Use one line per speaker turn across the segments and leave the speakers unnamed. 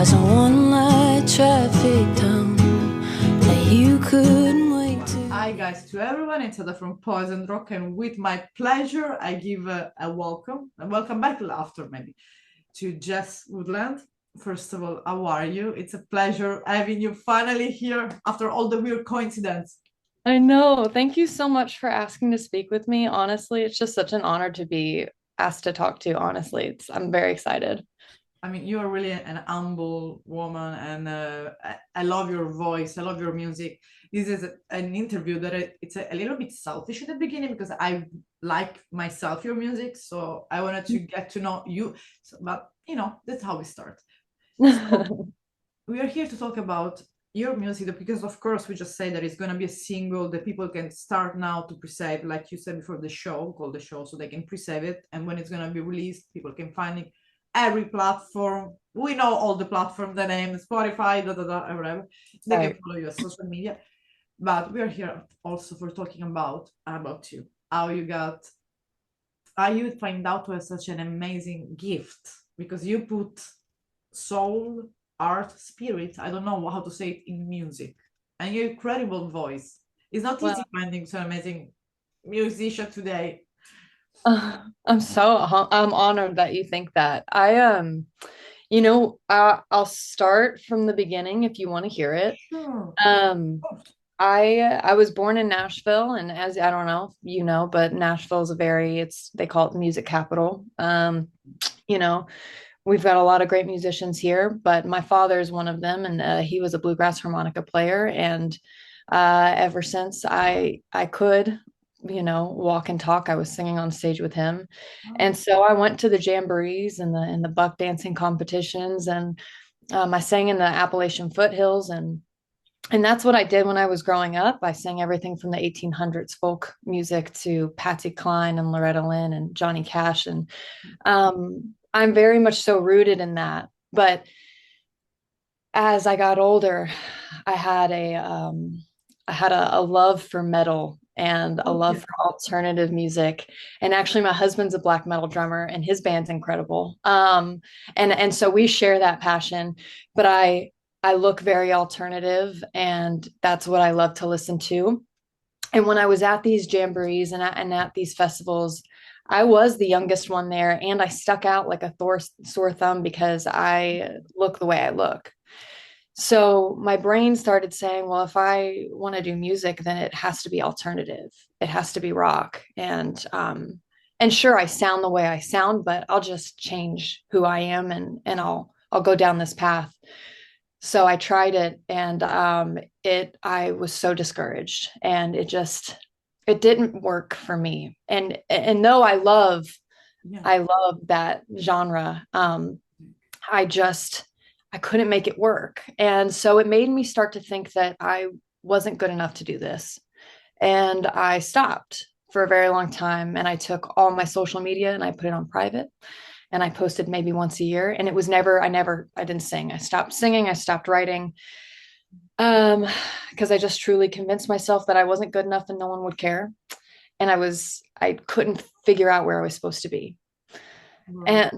as a one-light traffic town that you couldn't wait to.
Hi guys, to everyone, it's Ada from Poison Rock, and with my pleasure, I give a welcome back after maybe, to Jess Woodland. First of all, how are you? It's a pleasure having you finally here after all the weird coincidence.
I know. Thank you so much for asking to speak with me. Honestly, it's just such an honor to be asked to talk to. Honestly, I'm very excited.
I mean, you are really an humble woman, and I love your voice. I love your music. This is an interview that it's a little bit selfish at the beginning because I like myself your music, so I wanted to get to know you. So, but that's how we start. So we are here to talk about your music because, of course, we just say that it's gonna be a single that people can start now to pre-save, like you said before the show, called the show, so they can pre-save it, and when it's gonna be released, people can find it every platform. We know all the platforms, the name, Spotify, whatever. They can
Right.
follow you on social media. But we are here also for talking about you, how you got, how you find out to have such an amazing gift because you put soul, art, spirit. I don't know how to say it in music, and your incredible voice. It's not
Well,
easy finding such an amazing musician today.
I'm honored that you think that. I'll start from the beginning if you want to hear it.
Sure.
Um, I was born in Nashville, and as I don't know if you know, but Nashville is they call it the music capital. You know, we've got a lot of great musicians here, but my father is one of them, and he was a bluegrass harmonica player. And ever since I could, walk and talk, I was singing on stage with him, and so I went to the jamborees and the buck dancing competitions, and I sang in the Appalachian foothills, and that's what I did when I was growing up. I sang everything from the 1800s folk music to Patsy Cline and Loretta Lynn and Johnny Cash, and I'm very much so rooted in that. But as I got older, I had a love for metal and a love
Okay.
for alternative music. And actually, my husband's a black metal drummer, and his band's incredible. And so we share that passion. But I look very alternative, and that's what I love to listen to. And when I was at these jamborees and at these festivals, I was the youngest one there, and I stuck out like a sore thumb because I look the way I look. So my brain started saying, well, if I want to do music, then it has to be alternative. It has to be rock. And sure, I sound the way I sound, but I'll just change who I am, and I'll go down this path. So I tried it, and I was so discouraged, and it didn't work for me. And though
Yeah.
I love that genre, I just I couldn't make it work. And so it made me start to think that I wasn't good enough to do this. And I stopped for a very long time, and I took all my social media and I put it on private, and I posted maybe once a year, and it was I didn't sing. I stopped singing, I stopped writing, um because I just truly convinced myself that I wasn't good enough and no one would care, and I couldn't figure out where I was supposed to be.
Right.
And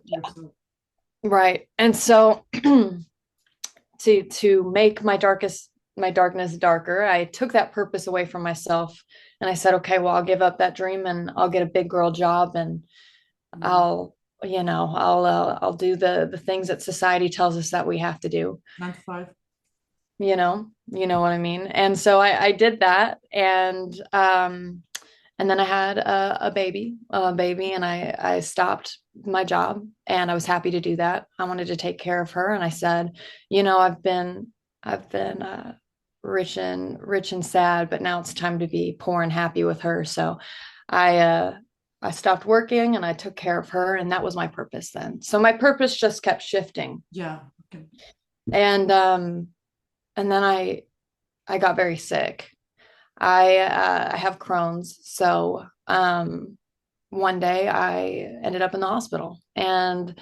right. And so to make my darkness darker, I took that purpose away from myself, and I said, okay, well, I'll give up that dream and I'll get a big girl job, and I'll I'll do the things that society tells us that we have to do.
9 to 5.
You know what I mean? And so I did that, and then I had a baby, and I stopped my job, and I was happy to do that. I wanted to take care of her, and I said, I've been rich and sad, but now it's time to be poor and happy with her. So I I stopped working and I took care of her, and that was my purpose then. So my purpose just kept shifting,
Yeah. Okay.
and and then I got very sick. I have Crohn's, so one day I ended up in the hospital, and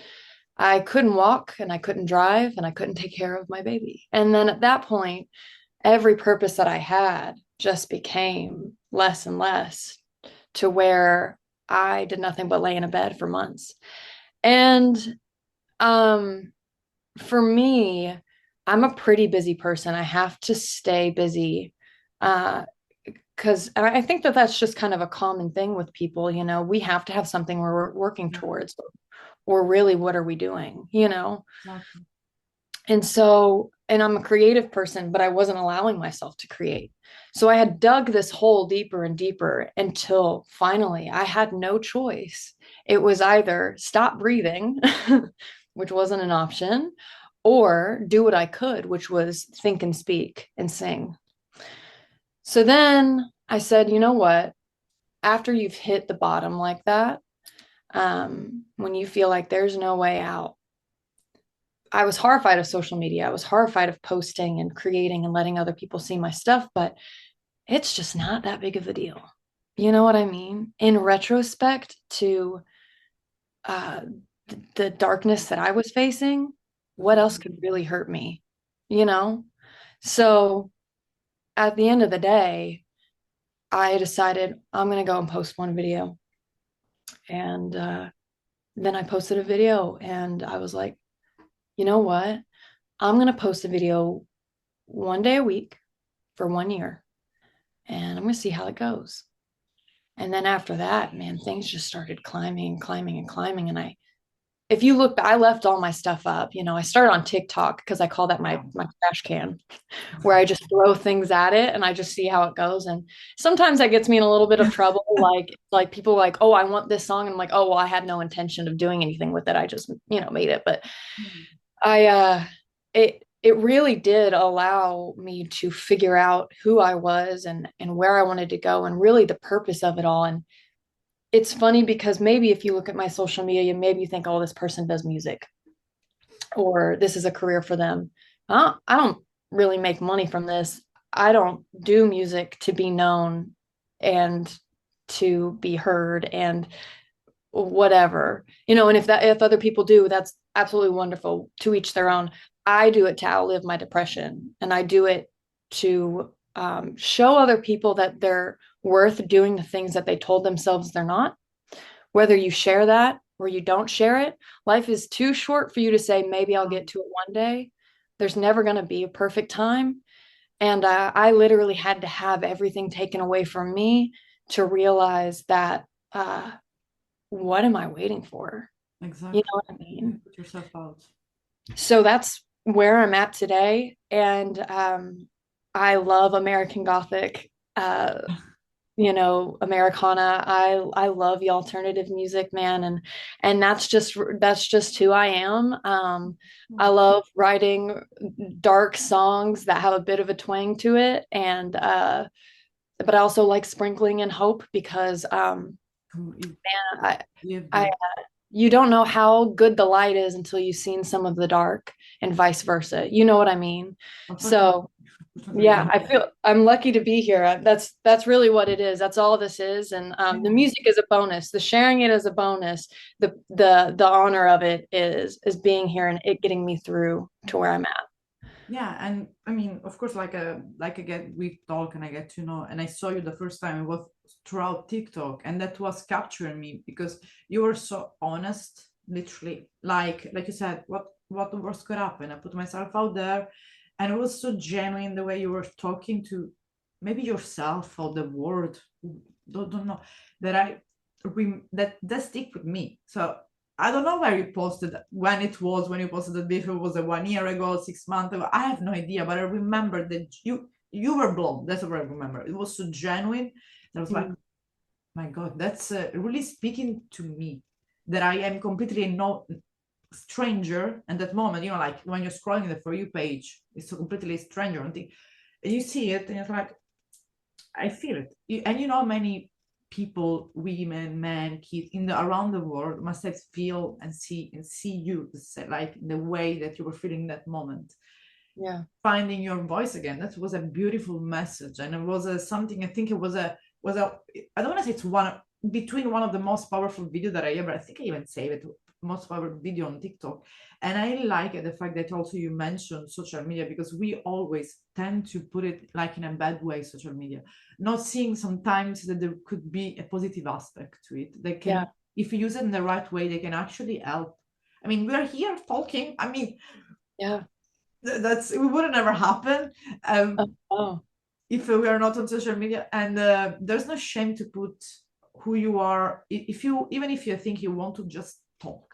I couldn't walk and I couldn't drive and I couldn't take care of my baby. And then at that point, every purpose that I had just became less and less, to where I did nothing but lay in a bed for months. And um for me, I'm a pretty busy person. I have to stay busy. Because I think that that's just kind of a common thing with people, you know, we have to have something we're working
Yeah,
towards, or really, what are we doing, you know?
exactly.
And so, and I'm a creative person, but I wasn't allowing myself to create. So I had dug this hole deeper and deeper until finally I had no choice. It was either stop breathing, which wasn't an option, or do what I could, which was think and speak and sing. So then I said, you know what? After you've hit the bottom like that, when you feel like there's no way out, I was horrified of social media. I was horrified of posting and creating and letting other people see my stuff, but it's just not that big of a deal. You know what I mean? In retrospect to uh, the darkness that I was facing, what else could really hurt me? You know? So at the end of the day, I decided I'm going to go and post one video. And then I posted a video and I was like, you know what? I'm going to post a video one day a week for 1 year and I'm going to see how it goes. And then after that, man, things just started climbing and climbing and climbing. And if you look, I left all my stuff up. You know, I started on TikTok because I call that my trash can, where I just throw things at it and I just see how it goes. And sometimes that gets me in a little bit of trouble. Like people are like, oh, I want this song. And I'm like, oh, well, I had no intention of doing anything with it. I just, made it. But it really did allow me to figure out who I was and where I wanted to go and really the purpose of it all. And it's funny because maybe if you look at my social media, maybe you think, oh, this person does music or this is a career for them. I don't really make money from this. I don't do music to be known and to be heard and whatever, and if other people do, that's absolutely wonderful, to each their own. I do it to outlive my depression, and I do it to show other people that they're worth doing the things that they told themselves they're not. Whether you share that or you don't share it, life is too short for you to say, maybe I'll get to it one day. There's never going to be a perfect time. And I literally had to have everything taken away from me to realize that what am I waiting for? You
Exactly.
know what I mean?
Put yourself out.
So that's where I'm at today. And I love American Gothic, Americana. I love the alternative music, man. And that's just who I am. I love writing dark songs that have a bit of a twang to it. And but I also like sprinkling in hope because
You
I,
live
I
there.
you don't know how good the light is until you've seen some of the dark and vice versa. You know what I mean?
Unfortunately,
So
unfortunately,
yeah,
yeah.
I feel I'm lucky to be here. That's really what it is. That's all this is. And the
Yeah.
music is a bonus. The sharing it is a bonus. The honor of it is being here and it getting me through to where I'm at.
Yeah, and I mean, of course, like I get we talk and I get to know, and I saw you the first time it was throughout TikTok, and that was capturing me because you were so honest, literally, like you said, what was could happen. I put myself out there, and it was so genuine the way you were talking to maybe yourself or the world, don't know that that stick with me. So I don't know where you posted when it was when you posted it. If it was a 1 year ago, 6 months ago, I have no idea. But I remember that you were blown. That's what I remember. It was so genuine. I was like,
Mm.
my God, that's really speaking to me. That I am completely no stranger at that moment. Like when you're scrolling the For You page, it's a completely stranger, and you see it, and it's like, I feel it. And many people, women, men, kids around the world must have feel and see you like the way that you were feeling in that moment.
Yeah.
Finding your voice again. That was a beautiful message, and it was something. I think it was a. I don't want to say it's one of the most powerful video that I ever. I think I even saved it. Most powerful video on TikTok, and I like the fact that also you mentioned social media because we always tend to put it like in a bad way, social media, not seeing sometimes that there could be a positive aspect to it. They can,
Yeah.
if you use it in the right way, they can actually help. I mean, we're here talking. I mean,
Yeah.
It wouldn't ever happen
Oh,
if we are not on social media. And there's no shame to put who you are. If you, even if you think you want to just talk,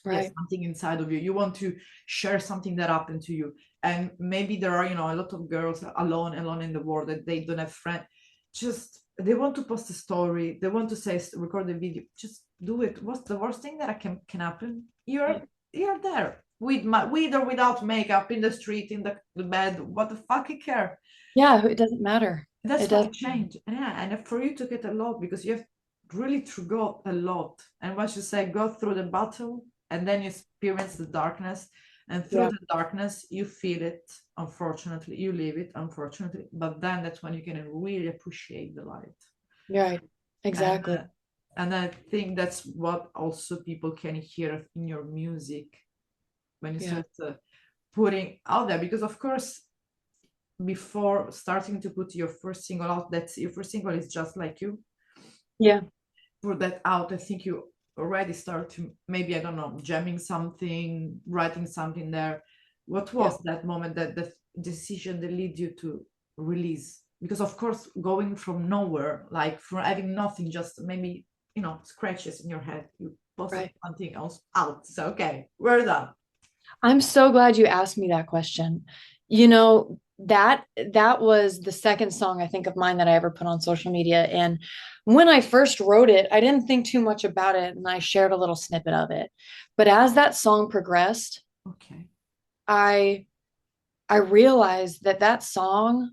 there's
right.
something inside of you, you want to share something that happened to you. And maybe there are, a lot of girls alone in the world, that they don't have friends. Just, they want to post a story, they want to say, record a video, just do it. What's the worst thing that can happen? You're there with or without makeup, in the street, in the bed, what the fuck you care.
Yeah, it doesn't matter.
That's
It
what
doesn't.
it changed. Yeah, and for you to get a lot, because you have really to go a lot. And what you say, go through the battle, and then you experience the darkness. And through
Yeah,
the darkness, you feel it, unfortunately. You live it, unfortunately. But then that's when you can really appreciate the light.
right.
And
Exactly.
and I think that's what also people can hear in your music when you
Yeah.
start putting out there. Because of course, before starting to put your first single out, that's your first single is Just Like You.
Yeah.
Put that out, I think you already start to, maybe, I don't know, jamming something, writing something there. What
Yeah.
was that moment, that the decision that lead you to release? Because of course, going from nowhere, like from having nothing, just maybe, scratches in your head, you posted
Right.
something else out. So okay, we're done.
I'm so glad you asked me that question. That was the second song I think of mine that I ever put on social media. And when I first wrote it, I didn't think too much about it and I shared a little snippet of it. But as that song progressed,
Okay.
I I realized that that song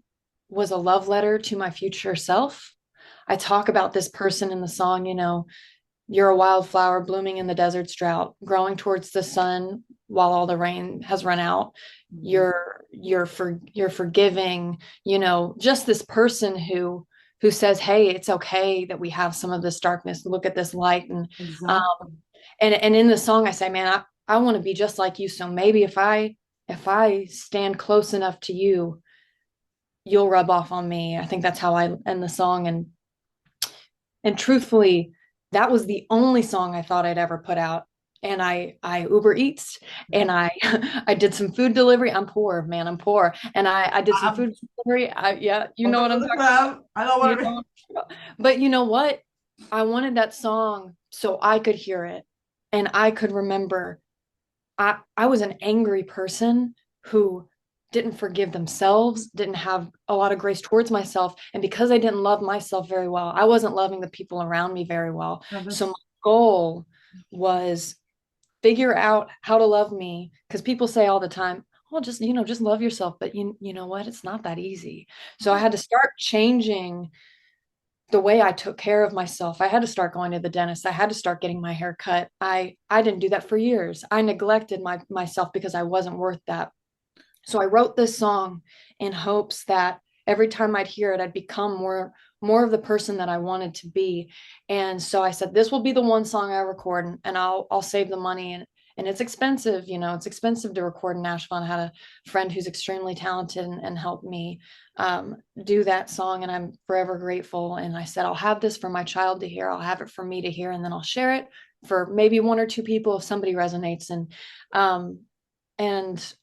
was a love letter to my future self. I talk about this person in the song, you're a wildflower blooming in the desert's drought, growing towards the sun while all the rain has run out.
Mhm.
You're forgiving, just this person who says, "Hey, it's okay that we have some of this darkness. Look at this light." And
Exactly.
and in the song, I say, "Man, I want to be just like you. So maybe if I stand close enough to you, you'll rub off on me." I think that's how I end the song. And truthfully, that was the only song I thought I'd ever put out. And I Uber Eats and I I did some food delivery. I'm poor, man. I'm poor. And I did some
I'm
food delivery. Yeah, you know
welcome
what
to
I'm
the
talking about.
club. I know what
You
I mean.
know, but you know what? I wanted that song so I could hear it and I could remember I was an angry person who didn't forgive themselves, didn't have a lot of grace towards myself. And because I didn't love myself very well, I wasn't loving the people around me very well.
No,
So my
that's
goal was figure out how to love me. Because people say all the time, "Oh, just love yourself." But you know what? It's not that easy. So I had to start changing the way I took care of myself. I had to start going to the dentist. I had to start getting my hair cut. I didn't do that for years. I neglected myself because I wasn't worth that. So I wrote this song in hopes that every time I'd hear it, I'd become more of the person that I wanted to be. And so I said, this will be the one song I record, and I'll save the money. And it's expensive, it's expensive to record in Nashville. And I had a friend who's extremely talented and helped me do that song. And I'm forever grateful. And I said, I'll have this for my child to hear. I'll have it for me to hear. And then I'll share it for maybe one or two people if somebody resonates. Um, and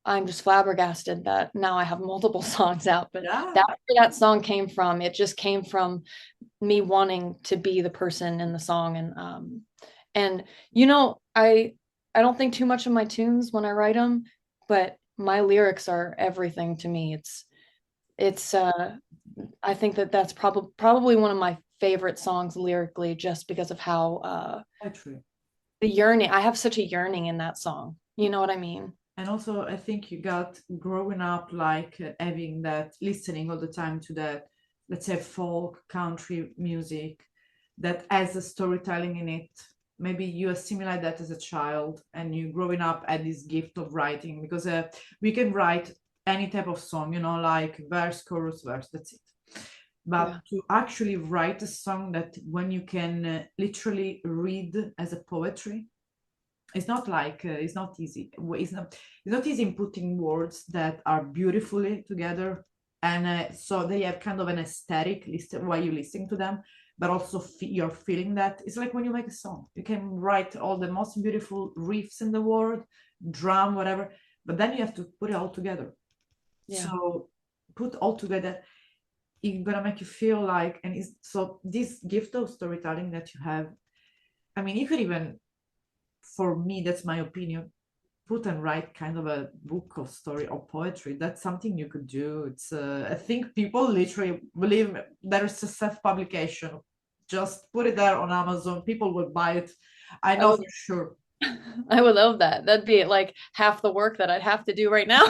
I'm just flabbergasted that now I have multiple songs out, but
yeah.
that's where that song came from. It just came from me wanting to be the person in the song. And I don't think too much of my tunes when I write them, but my lyrics are everything to me. It's I think that's probably one of my favorite songs lyrically, just because of how
Actually.
the yearning. I have such a yearning in that song. You know what I mean?
And also, I think you got growing up like having that, listening all the time to that, let's say, folk country music that has a storytelling in it. Maybe you assimilate that as a child, and you growing up had this gift of writing, because we can write any type of song, like verse, chorus, verse, that's it. But
Yeah.
to actually write a song that when you can literally read as a poetry, it's not like it's not easy. It's not easy in putting words that are beautifully together, and so they have kind of an aesthetic listen while you listen to them. but also you're feeling that. It's like when you make a song, you can write all the most beautiful riffs in the world, drum, whatever, but then you have to put it all together.
Yeah.
So put all together, it's gonna make you feel like, and it's so this gift of storytelling that you have. I mean, you could even, for me, that's my opinion, put and write kind of a book of story or poetry. That's something you could do. It's I think people literally believe there's a self-publication. Just put it there on Amazon. People will buy it. I know for sure.
I would love that. That'd be like half the work that I'd have to do right now.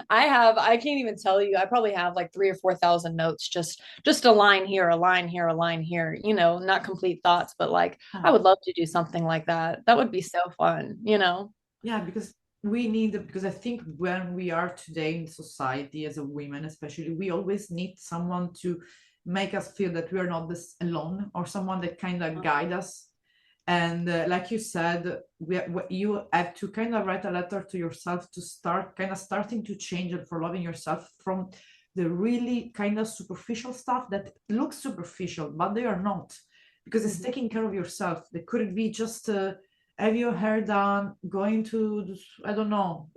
I can't even tell you. I probably have like 3 or 4,000 notes, just a line here, a line here, a line here, not complete thoughts, but like I would love to do something like that. That would be so fun.
Yeah, because we need, because I think when we are today in society as a women, especially, we always need someone to make us feel that we are not this alone, or someone that kind of guide us. And like you said, you have to kind of write a letter to yourself to start kind of starting to change it for loving yourself from the really kind of superficial stuff that looks superficial, but they are not, because it's taking care of yourself. They couldn't be just have your hair done, going to, I don't know,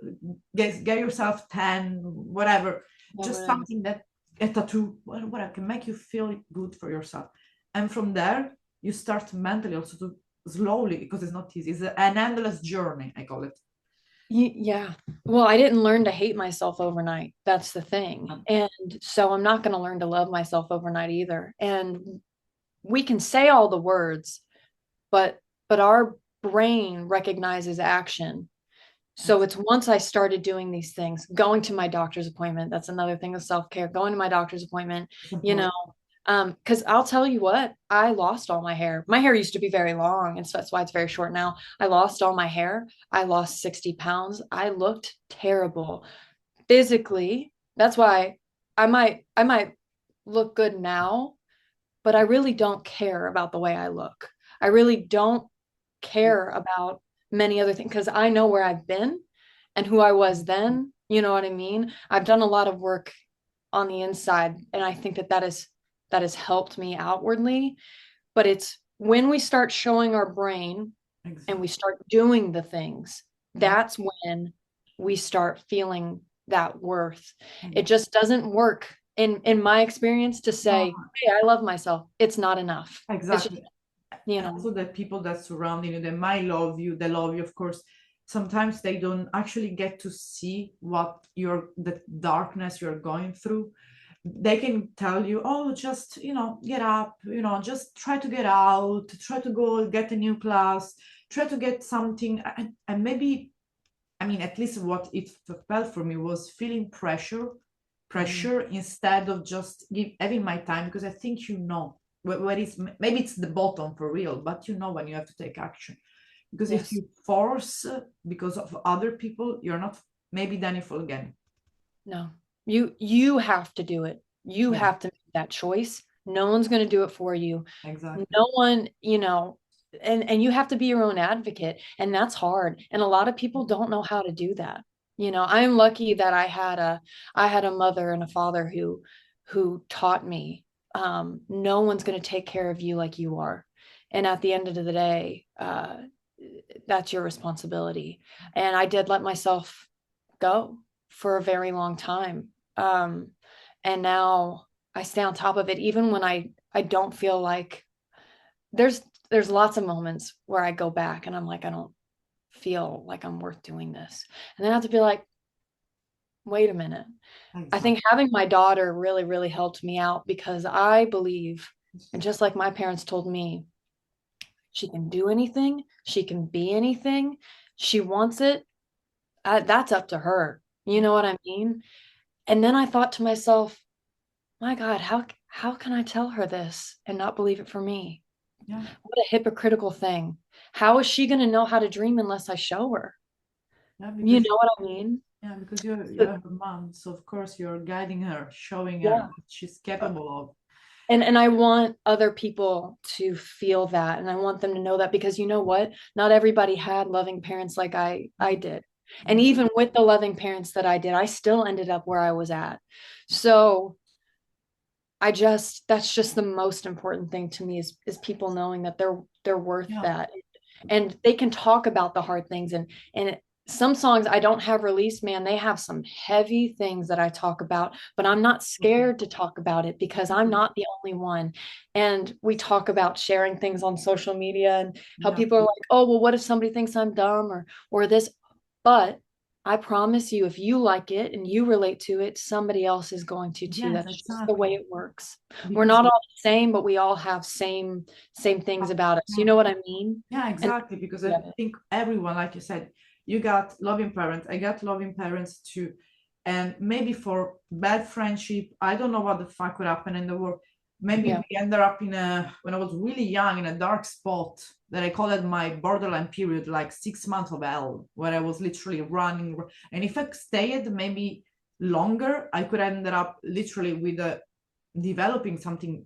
get yourself tan, whatever, just something that, a tattoo, whatever can make you feel good for yourself. And from there, you start mentally also to slowly, because it's not easy. It's an endless journey, I call it.
Yeah. Well, I didn't learn to hate myself overnight. That's the thing. And so I'm not going to learn to love myself overnight either. And we can say all the words, but our brain recognizes action. So it's once I started doing these things, going to my doctor's appointment, that's another thing of self-care, going to my doctor's appointment, because I'll tell you what, I lost all my hair. My hair used to be very long, and so that's why it's very short now. I lost all my hair. I lost 60 pounds. I looked terrible physically. That's why I might look good now, but I really don't care about the way I look. I really don't care about many other things because I know where I've been and who I was then. You know what I mean? I've done a lot of work on the inside, and I think that has helped me outwardly. But it's when we start showing our brain and we start doing the things, that's when we start feeling that worth. It just doesn't work in my experience to say, hey, I love myself. It's not enough.
Exactly.
Also
the people that surround you, they might love you, they love you, of course. Sometimes they don't actually get to see what the darkness you're going through. They can tell you, oh, just get up, just try to get out, try to go get a new class, try to get something. And maybe, I mean, at least what it felt for me was feeling pressure instead of just having my time, because I think where it's, maybe it's the bottom for real, but when you have to take action. Because if you force because of other people, you're not, maybe then you fall again.
No, you have to do it. You have to make that choice. No one's going to do it for you.
Exactly.
No one, and you have to be your own advocate, and that's hard. And a lot of people don't know how to do that. I'm lucky that I had a mother and a father who taught me, no one's going to take care of you like you are. And at the end of the day, that's your responsibility. And I did let myself go for a very long time. And now I stay on top of it, even when I don't feel like there's lots of moments where I go back and I'm like, I don't feel like I'm worth doing this. And then I have to be like, wait a minute. Exactly. I think having my daughter really, really helped me out, because I believe, and just like my parents told me, she can do anything. She can be anything. She wants it. That's up to her. You know what I mean? And then I thought to myself, my God, how can I tell her this and not believe it for me?
Yeah.
What a hypocritical thing. How is she going to know how to dream unless I show her?
Yeah,
you know what I mean?
Yeah, because you're her mom. So of course you're guiding her, showing her what she's capable of.
And I want other people to feel that. And I want them to know that, because you know what? Not everybody had loving parents like I did. And even with the loving parents that I did, I still ended up where I was at. So that's just the most important thing to me is people knowing that they're worth that. And they can talk about the hard things, and some songs I don't have released, man, they have some heavy things that I talk about, but I'm not scared to talk about it because I'm not the only one. And we talk about sharing things on social media and how people are like, oh, well, what if somebody thinks I'm dumb or this? But I promise you, if you like it and you relate to it, somebody else is going to too.
Yes,
That's just the
exactly.
way it works. We're
Because
not all the same, but we all have same things about us. You know what I mean?
yeah, exactly. Because I think everyone, like you said, you got loving parents. I got loving parents too. And maybe for bad friendship, I don't know what the fuck would happen in the world. Maybe we ended up when I was really young, in a dark spot that I call it my borderline period, like 6 months of hell, where I was literally running. And if I stayed maybe longer, I could end up literally with developing something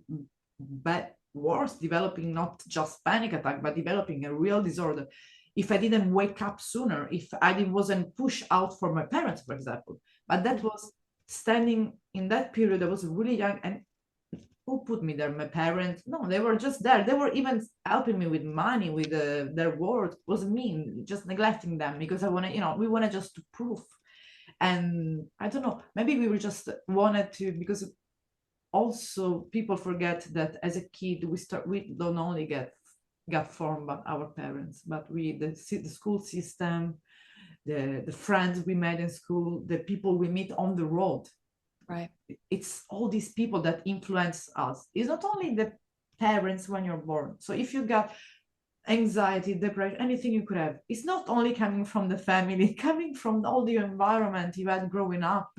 bad, worse, developing not just panic attack, but developing a real disorder. If I didn't wake up sooner, if wasn't pushed out for my parents, for example. But that was standing in that period. I was really young, and who put me there? My parents? No, they were just there. They were even helping me with money, with their word. It was me just neglecting them because I want to, we wanted just to prove. And I don't know, maybe we were just wanted to, because also people forget that as a kid we don't only get formed by our parents, but the school system, the friends we made in school, the people we meet on the road.
Right.
It's all these people that influence us. It's not only the parents when you're born. So if you got anxiety, depression, anything you could have, it's not only coming from the family, coming from all the environment you had growing up.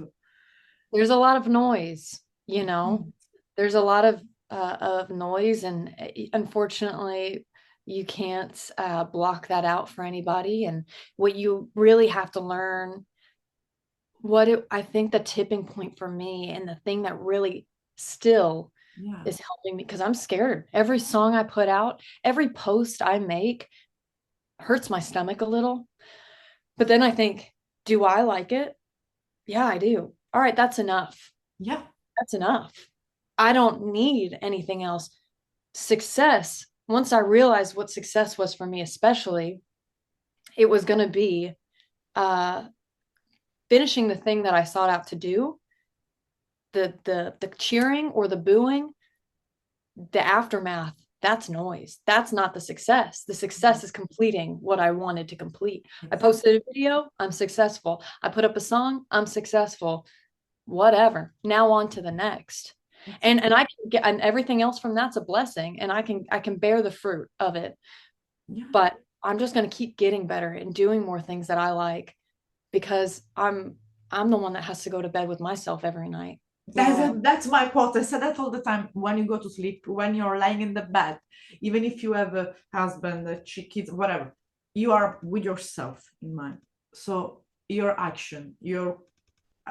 There's a lot of noise, there's a lot of noise, and unfortunately you can't block that out for anybody. And what you really have to learn, I think the tipping point for me, and the thing that really still is helping me, because I'm scared. Every song I put out, every post I make hurts my stomach a little. But then I think, do I like it? Yeah, I do. All right, that's enough.
Yeah.
That's enough. I don't need anything else. Success, once I realized what success was for me, especially, it was going to be finishing the thing that I sought out to do. The cheering or the booing, the aftermath, that's noise. That's not the success. The success is completing what I wanted to complete. I posted a video, I'm successful. I put up a song, I'm successful. Whatever. Now on to the next. And I can get, and everything else from that's a blessing, and I can bear the fruit of it. But I'm just going to keep getting better and doing more things that I like, because I'm the one that has to go to bed with myself every night.
That's my quote. I said that all the time. When you go to sleep, when you're lying in the bed, even if you have a husband, kids, whatever, you are with yourself in mind. So your action, your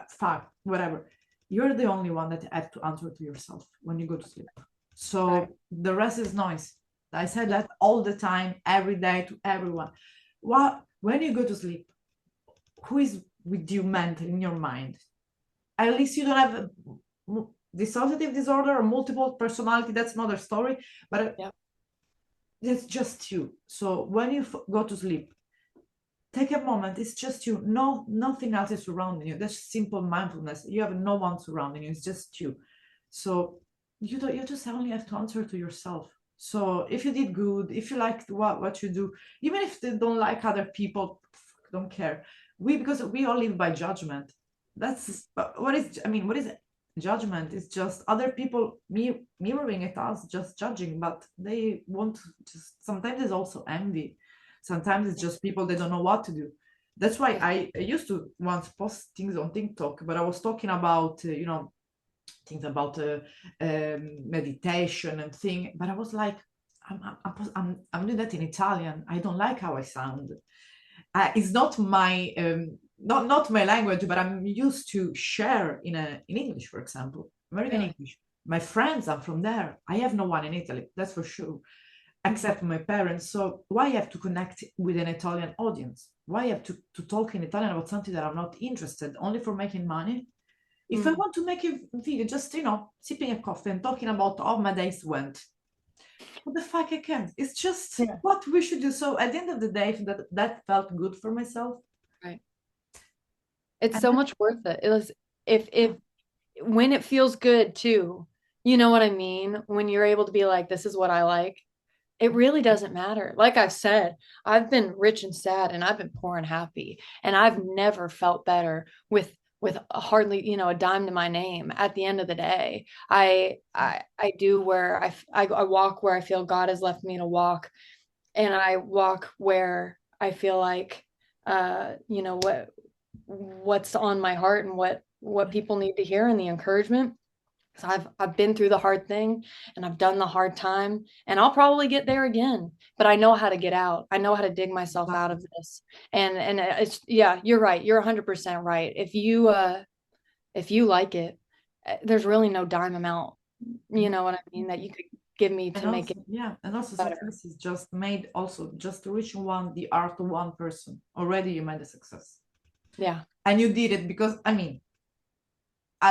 fact, whatever, you're the only one that have to answer to yourself when you go to sleep. So the rest is noise. I said that all the time, every day, to everyone. When you go to sleep, who is with you mentally in your mind? At least you don't have a dissociative disorder or multiple personality. That's another story, but it's just you. So when you go to sleep, take a moment. It's just you. No, nothing else is surrounding you. That's simple mindfulness. You have no one surrounding you. It's just you. So you just only have to answer to yourself. So if you did good, if you liked what you do, even if they don't like other people, don't care. Because we all live by judgment. That's what is judgment? It's just other people mirroring at us, just judging, but they want to just, sometimes it's also envy. Sometimes it's just people, they don't know what to do. That's why I used to once post things on TikTok, but I was talking about things about meditation and thing, but I was like, I'm doing that in Italian. I don't like how I sound. It's not my not my language, but I'm used to share in English, for example, American English. My friends are from there. I have no one in Italy, that's for sure, except my parents. So why have to connect with an Italian audience? Why have to talk in Italian about something that I'm not interested, only for making money? If I want to make a video, just, sipping a coffee and talking about how my days went, what the fuck I can? It's just what we should do. So at the end of the day, if that felt good for myself.
Right. It's so much worth it. It was if when it feels good too, you know what I mean? When you're able to be like, this is what I like, it really doesn't matter. Like I've said, I've been rich and sad and I've been poor and happy. And I've never felt better with hardly, a dime to my name at the end of the day. I do where I walk where I feel God has left me to walk. And I walk where I feel like what's on my heart and what people need to hear and the encouragement. So I've been through the hard thing and I've done the hard time and I'll probably get there again, but I know how to get out. I know how to dig myself out of this. And it's, you're right. You're 100% right. If you like it, there's really no dime amount, you know what I mean, that you could give me to make it.
Yeah. And also
better.
success is just made also just to reach the art of one person. Already you made a success.
Yeah.
And you did it because, I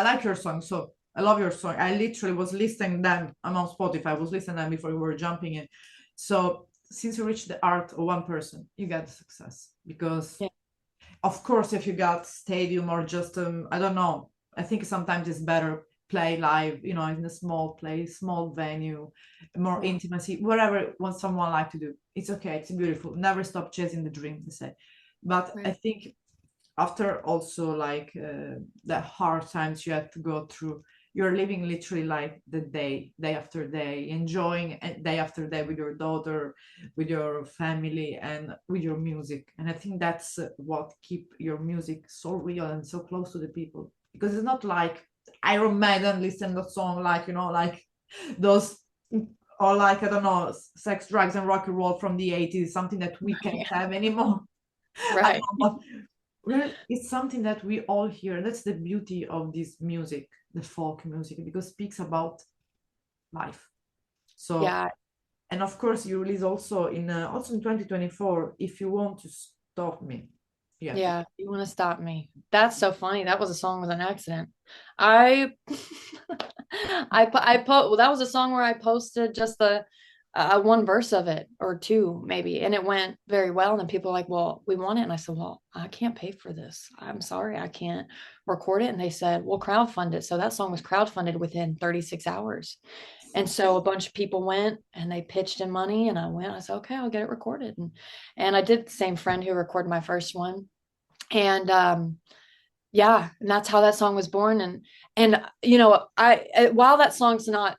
like your song. So I love your song. I literally was listening them. I'm on Spotify. I was listening them before we were jumping in. So since you reached the art of one person, you got success. Because of course, if you got stadium or just I don't know, I think sometimes it's better play live, in a small place, small venue, more intimacy, whatever someone like to do. It's okay. It's beautiful. Never stop chasing the dream, they say. But I think after also like the hard times you had to go through, you're living literally like the day after day, enjoying day after day with your daughter, with your family, and with your music. And I think that's what keep your music so real and so close to the people, because it's not like Iron Maiden listen to the song like like those, or like I don't know, sex, drugs, and rock and roll from the 80s, something that we can't have anymore.
Right.
Well, it's something that we all hear. That's the beauty of this music, the folk music, because it speaks about life. So and of course you release also in 2024, If You Want to Stop Me.
Yeah, You Want to Stop Me. That's so funny. That was a song with an accident. I well, that was a song where I posted just the one verse of it, or two maybe, and it went very well. And then people were like, well, we want it. And I said, well, I can't pay for this. I'm sorry, I can't record it. And they said, well, crowdfund it. So that song was crowdfunded within 36 hours. And so a bunch of people went and they pitched in money, and I went. I said, okay, I'll get it recorded. And I did the same friend who recorded my first one. And and that's how that song was born. And I while that song's not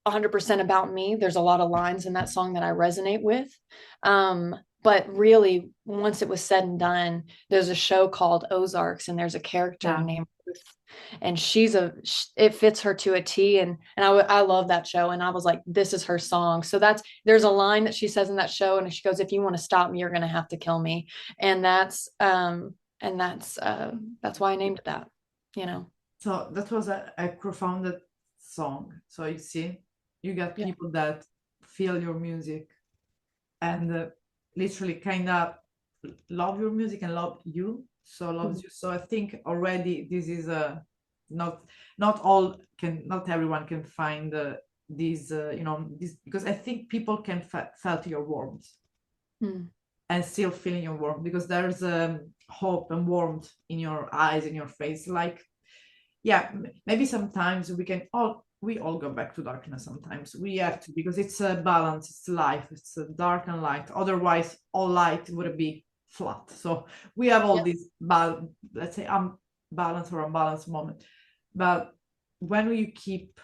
100% about me, there's a lot of lines in that song that I resonate with. But really, once it was said and done, there's a show called Ozarks, and there's a character named Ruth, and it fits her to a T. And I love that show. And I was like, this is her song. So there's a line that she says in that show, and she goes, if you want to stop me, you're going to have to kill me. And that's why I named it that,
So that was a profound song. So you see, you got people that feel your music and literally kind of love your music and love you, so loves you. So I think already this is not everyone can find these this, because I think people can felt your warmth and still feeling your warmth, because there's hope and warmth in your eyes, in your face. Like maybe sometimes we all go back to darkness. Sometimes we have to, because it's a balance, it's life, it's a dark and light. Otherwise all light would be flat. So we have all these let's say balance or unbalanced moment. But when you keep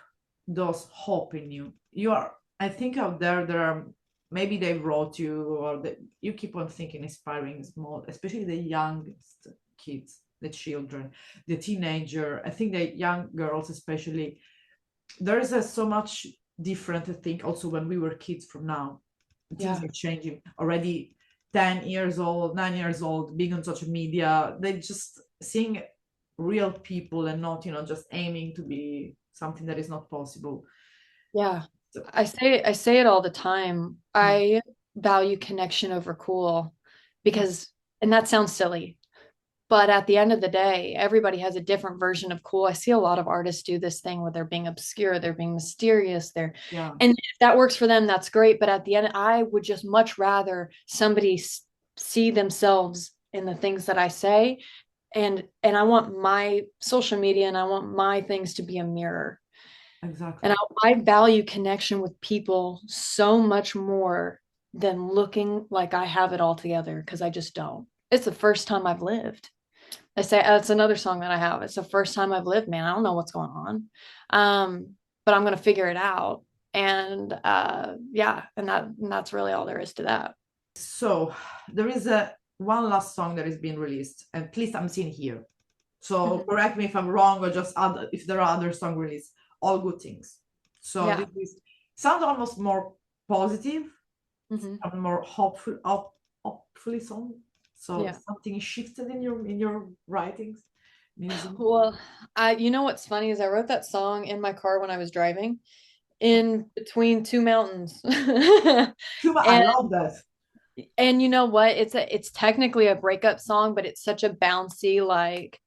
those hope in you are, I think out there are, maybe they wrote you, or that you keep on thinking, inspiring small, especially the youngest kids, the children, the teenager. I think the young girls especially, there's so much different, I think, also when we were kids from now. Things are changing already. 10 years old, 9 years old, being on social media, they just seeing real people and not just aiming to be something that is not possible.
So, I say it all the time. I value connection over cool, because, and that sounds silly, But at the end of the day, everybody has a different version of cool. I see a lot of artists do this thing where they're being obscure, they're being mysterious,
Yeah,
and if that works for them, that's great. But at the end, I would just much rather somebody see themselves in the things that I say. And I want my social media and I want my things to be a mirror.
exactly.
And I value connection with people so much more than looking like I have it all together, because I just don't. It's the first time I've lived. I say that's another song that I have. It's the first time I've lived, man. I don't know what's going on. But I'm gonna figure it out. And yeah, and that's really all there is to that.
So there is a one last song that is being released, and please, I'm seeing here. So
Mhm.
correct me if I'm wrong, or just other if there are other song released. All good things. So
Yeah.
this is sounds almost more positive,
Mhm.
more hopefully song. So
Yeah.
something is shifted in your writings, music.
Well, you know what's funny is I wrote that song in my car when I was driving in between two mountains.
I
And
love that.
you know what? It's technically a breakup song, but it's such a bouncy, like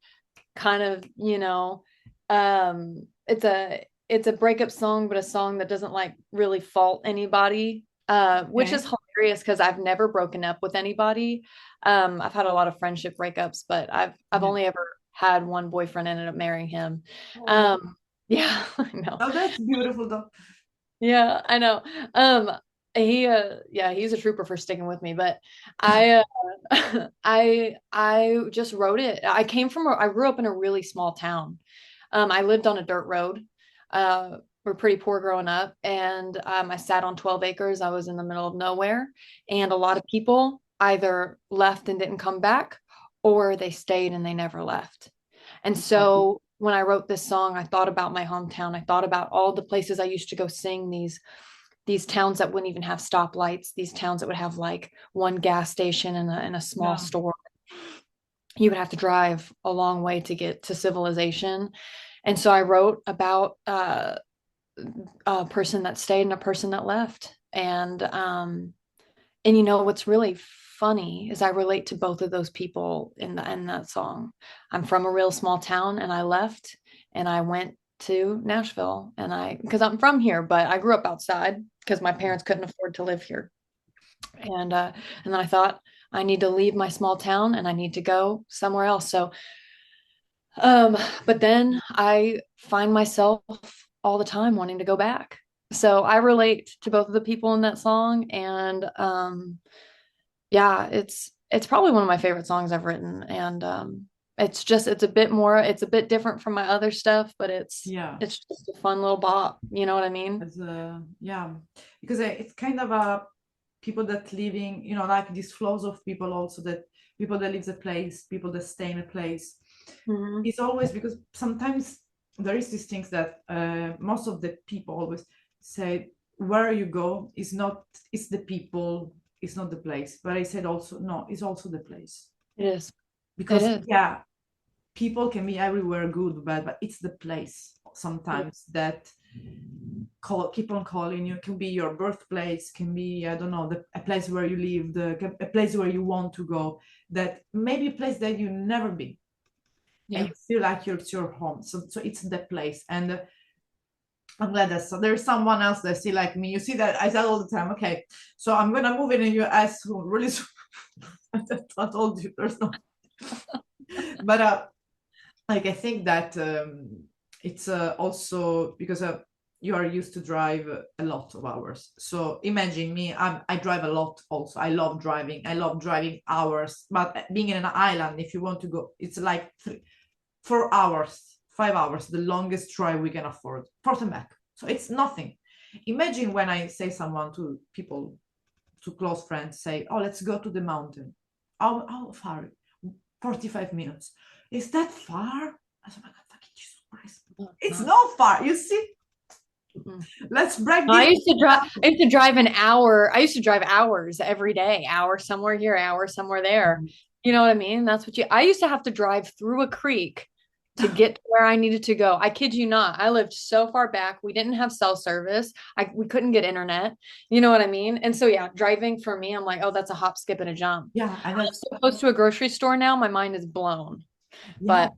kind of, it's a breakup song, but a song that doesn't like really fault anybody, which is
Okay.
hilarious because I've never broken up with anybody. I've had a lot of friendship breakups, but I've
Yeah.
only ever had one boyfriend, ended up marrying him.
Oh,
Yeah, I know.
oh, that's beautiful though.
Yeah, I know. Um, yeah, he's a trooper for sticking with me, but I I just wrote it. I grew up in a really small town. I lived on a dirt road. We're pretty poor growing up, and I sat on 12 acres. I was in the middle of nowhere, and a lot of people either left and didn't come back, or they stayed and they never left. And so when I wrote this song, I thought about my hometown. I thought about all the places I used to go sing, these towns that wouldn't even have stoplights, these towns that would have like one gas station and a small
Yeah.
store. You would have to drive a long way to get to civilization. And so I wrote about a person that stayed and a person that left. And you know what's really funny is I relate to both of those people in that song. I'm from a real small town and I left and I went to Nashville, and because I'm from here, but I grew up outside because my parents couldn't afford to live here. And then I thought I need to leave my small town and I need to go somewhere else. So um, but then I find myself all the time wanting to go back. So I relate to both of the people in that song, and yeah, it's probably one of my favorite songs I've written. And it's a bit different from my other stuff, but
Yeah.
it's just a fun little bop. You know what I mean?
As yeah, because it's kind of a people that living, like these flows of people also that people that lives a place, people that stay in a place.
Mhm.
It's always because sometimes there is these things that most of the people always say where you go is not, it's the people, it's not the place. But I said also no, it's also the place.
It is. It
Because
is.
yeah, people can be everywhere, good, bad, but it's the place sometimes that keep on calling you. It can be your birthplace, can be, I don't know, a place where you live, a place where you want to go, that maybe a place that you never been, and
Yeah.
you feel like it's your home. So it's the place. And I'm glad that so there's someone else that see like me. You see that I said all the time, okay, so I'm gonna move in US soon, really soon. I told you there's no but like I think that it's also because you are used to drive a lot of hours. So imagine me, I drive a lot also. I love driving. I love driving hours. But being in an island, if you want to go, it's like 4 hours, 5 hours, the longest drive we can afford, forth and back. So it's nothing. Imagine when I say someone to people, to close friends, say, "Oh, let's go to the mountain." How far? 45 minutes. Is that far? I said, "Oh my God, fucking Jesus Christ.
No, it's
It's
not.
not far. You see,
Mm-mm.
let's break
No,
this.
I used to drive an hour. I used to drive hours every day, hour somewhere here, hour somewhere there. You know what I mean? I used to have to drive through a creek to get to where I needed to go. I kid you not. I lived so far back. We didn't have cell service. We couldn't get internet. You know what I mean? And so yeah, driving for me, I'm like, oh, that's a hop, skip, and a jump.
Yeah, and
I'm
that's
so close to a grocery store now. My mind is blown.
yeah,
But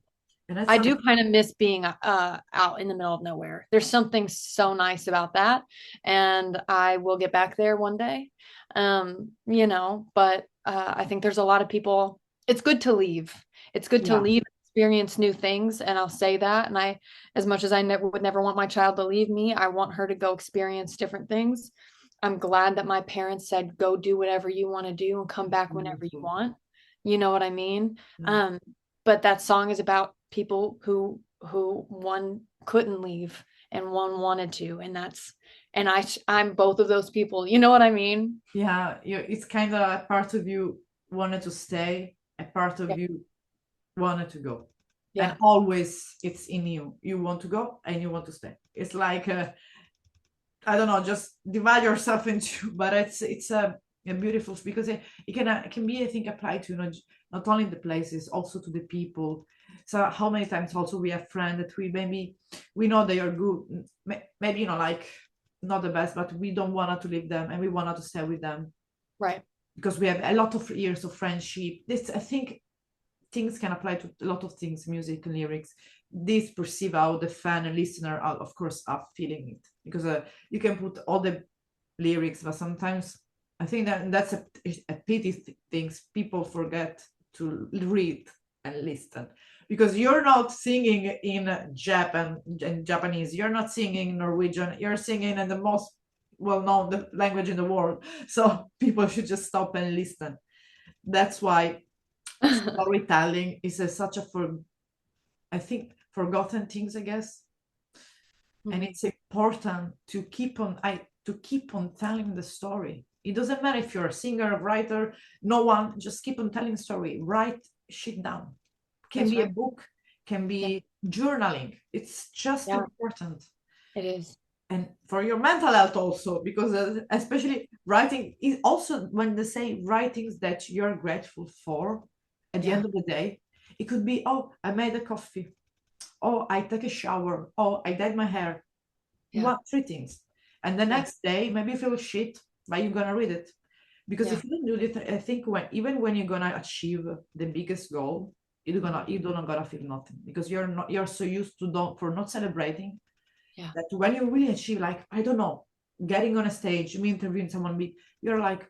and that's
I
something.
do kind of miss being out in the middle of nowhere. There's something so nice about that, and I will get back there one day. But I think there's a lot of people. It's good to leave. It's good to
Yeah,
leave, experience new things, and I'll say that. And I, as much as I would never want my child to leave me, I want her to go experience different things. I'm glad that my parents said, "Go do whatever you want to do and come
it's
back whenever you
beautiful.
want." You know what I mean?
Yeah.
Um, but that song is about people who one couldn't leave and one wanted to, and I'm both of those people. You know what I mean?
Yeah, it's kind of a part of you wanted to stay, a part of
Yeah.
you wanted to go. And
Yeah.
always it's in you. You want to go and you want to stay. It's like I don't know, just divide yourself into, but it's a beautiful because it can be, I think, applied to not only the places, also to the people. So how many times also we have friends that we know they are good, maybe like not the best, but we don't want to leave them and we want to stay with them
Right.
because we have a lot of years of friendship. This, I think, things can apply to a lot of things, music and lyrics. This perceive how the fan and listener are, of course, are feeling it because you can put all the lyrics, but sometimes I think that's a pity things people forget to read and listen because you're not singing in Japanese, you're not singing in Norwegian, you're singing in the most well-known language in the world. So people should just stop and listen. That's why storytelling is such a I think forgotten things, I guess, and
Mhm.
it's important to keep on telling the story. It doesn't matter if you're a singer, a writer, no one. Just keep on telling story. Write shit down. Can
That's
be a
right.
book, can
Yeah.
be journaling. It's just
Yeah,
important,
it is.
and for your mental health also, because especially writing is also when they say writings that you're grateful for at the
Yeah.
end of the day. It could be, oh, I made a coffee, oh, I take a shower, oh, I dyed my hair.
Yeah.
What, three things, and the
Yeah.
next day maybe you feel shit, but you're gonna read it because
Yeah.
if you don't do it, I think when you're gonna achieve the biggest goal, you're not gonna feel nothing because you're so used to don't for not celebrating
Yeah.
that when you really achieve, like, I don't know, getting on a stage, me interviewing someone big, you're like,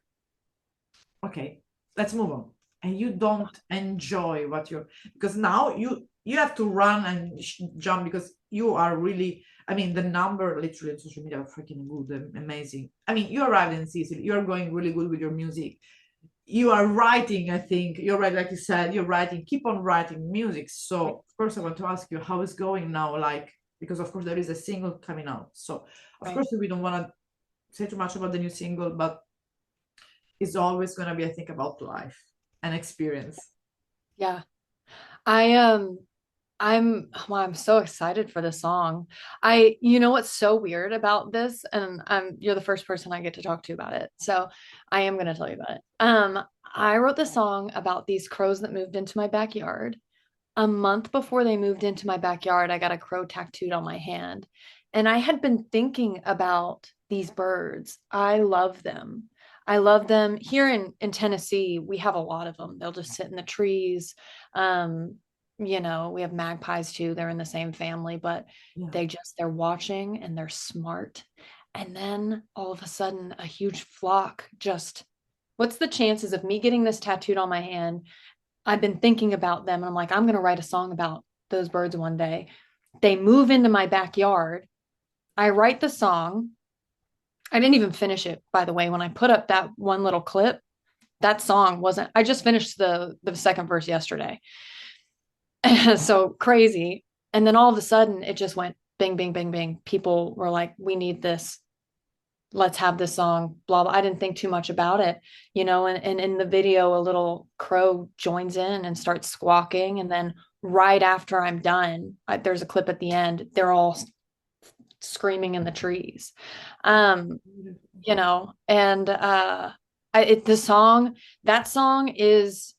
okay, let's move on. And you don't enjoy what you're, because now you have to run and jump because you are really, I mean, the number literally on social media are freaking good and amazing. I mean, you arrived in Sicily, you're going really good with your music. You are writing, I think you're right, like you said, you're writing, keep on writing music. So of course I want to ask you how it's going now, like, because of course there is a single coming out. So of
Right.
course we don't want to say too much about the new single, but it's always going to be, I think, about life and experience.
Yeah. I I'm so excited for the song. You know what's so weird about this, and you're the first person I get to talk to about it. So I am gonna tell you about it. I wrote the song about these crows that moved into my backyard. A month before they moved into my backyard, I got a crow tattooed on my hand. And I had been thinking about these birds. I love them. I love them. Here in Tennessee, we have a lot of them. They'll just sit in the trees. Um, we have magpies too. They're in the same family, but
Yeah.
they're watching and they're smart. And then all of a sudden, a huge flock just, what's the chances of me getting this tattooed on my hand? I've been thinking about them and I'm like, I'm going to write a song about those birds one day. They move into my backyard. I write the song. I didn't even finish it, by the way. When I put up that one little clip, that song wasn't, I just finished the second verse yesterday. So crazy. And then all of a sudden it just went bing, bing, bing, bing. People were like, we need this. Let's have this song, blah, blah. I didn't think too much about it, and in the video, a little crow joins in and starts squawking. And then right after I'm done, there's a clip at the end. They're all screaming in the trees. Um, and the song, that song is,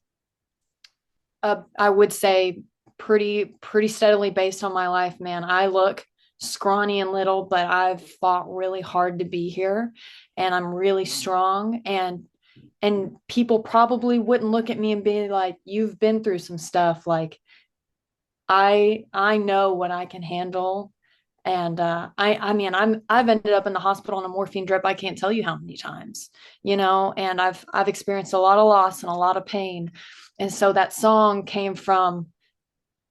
I would say pretty steadily based on my life, man. I look scrawny and little, but I've fought really hard to be here, and I'm really strong. And people probably wouldn't look at me and be like, you've been through some stuff. Like, I know what I can handle. And I mean, I've ended up in the hospital on a morphine drip. I can't tell you how many times, and I've experienced a lot of loss and a lot of pain. And so that song came from,